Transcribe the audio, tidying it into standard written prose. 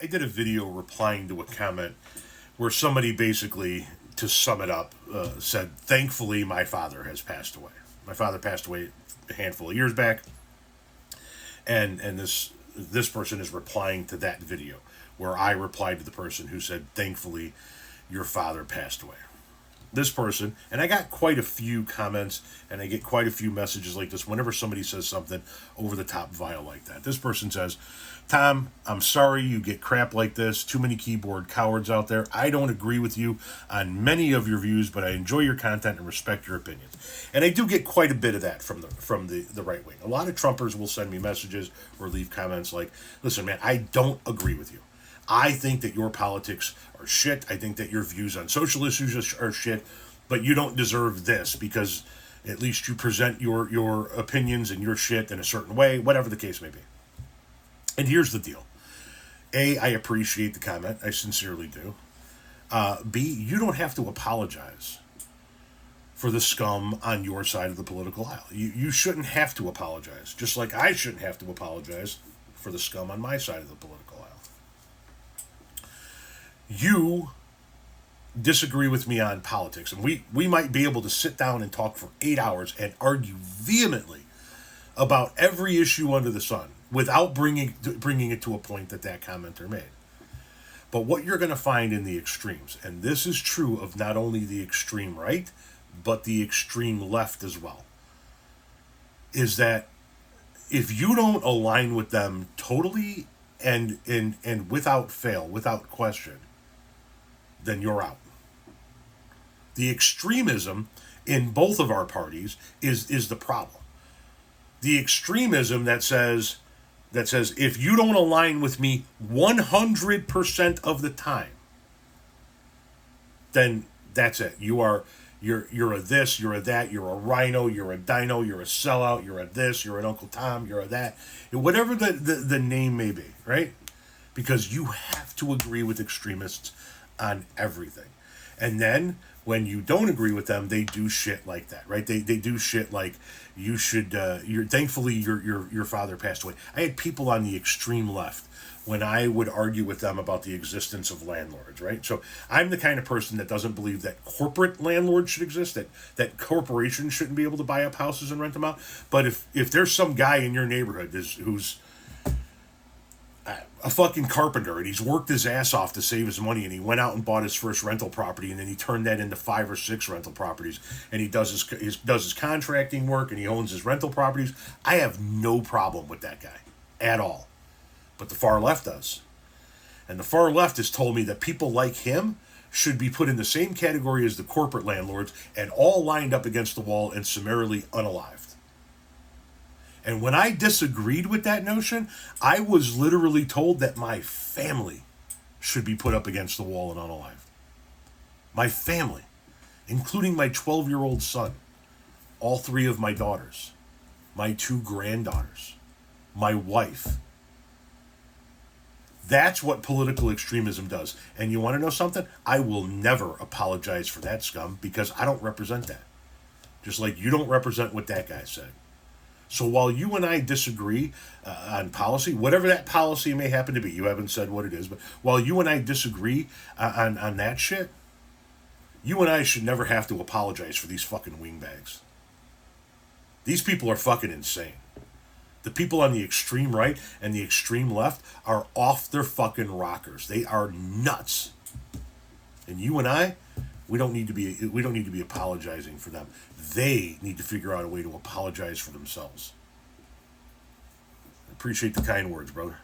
I did a video replying to a comment where somebody basically, to sum it up, said, thankfully my father has passed away. My father passed away a handful of years back, and this person is replying to that video where I replied to the person who said, thankfully your father passed away. This person, and I got quite a few comments and I get quite a few messages like this whenever somebody says something over the top vile like that. This person says, Tom, I'm sorry you get crap like this. Too many keyboard cowards out there. I don't agree with you on many of your views, but I enjoy your content and respect your opinions. And I do get quite a bit of that from the right wing. A lot of Trumpers will send me messages or leave comments like, listen, man, I don't agree with you. I think that your politics are shit. I think that your views on social issues are shit, but you don't deserve this because at least you present your opinions and your shit in a certain way, whatever the case may be. And here's the deal. A, I appreciate the comment. I sincerely do. B, you don't have to apologize for the scum on your side of the political aisle. You shouldn't have to apologize, just like I shouldn't have to apologize for the scum on my side of the political aisle. You disagree with me on politics, and we might be able to sit down and talk for 8 hours and argue vehemently about every issue under the sun without bringing it to a point that commenter made. But what you're going to find in the extremes, and this is true of not only the extreme right, but the extreme left as well, is that if you don't align with them totally and without fail, without question, then you're out. The extremism in both of our parties is the problem. The extremism that says if you don't align with me 100% of the time, then that's it. You're a this, you're a that, you're a rhino, you're a dino, you're a sellout, you're a this, you're an Uncle Tom, you're a that, whatever the name may be, right? Because you have to agree with extremists on everything. And then when you don't agree with them, they do shit like that, right? They do shit like you should thankfully your father passed away. I had people on the extreme left when I would argue with them about the existence of landlords, right? So I'm the kind of person that doesn't believe that corporate landlords should exist, that corporations shouldn't be able to buy up houses and rent them out. But if there's some guy in your neighborhood who's a fucking carpenter and he's worked his ass off to save his money and he went out and bought his first rental property and then he turned that into 5 or 6 rental properties and he does his contracting work and he owns his rental properties, I have no problem with that guy at all. But the far left does. And the far left has told me that people like him should be put in the same category as the corporate landlords and all lined up against the wall and summarily unalived. And when I disagreed with that notion, I was literally told that my family should be put up against the wall and unalived. My family, including my 12-year-old son, all 3 of my daughters, my 2 granddaughters, my wife. That's what political extremism does. And you want to know something? I will never apologize for that scum because I don't represent that. Just like you don't represent what that guy said. So while you and I disagree on policy, whatever that policy may happen to be, you haven't said what it is, but while you and I disagree on that shit, you and I should never have to apologize for these fucking wingbags. These people are fucking insane. The people on the extreme right and the extreme left are off their fucking rockers. They are nuts. And you and I, we don't need to be apologizing for them. They need to figure out a way to apologize for themselves. I appreciate the kind words, brother.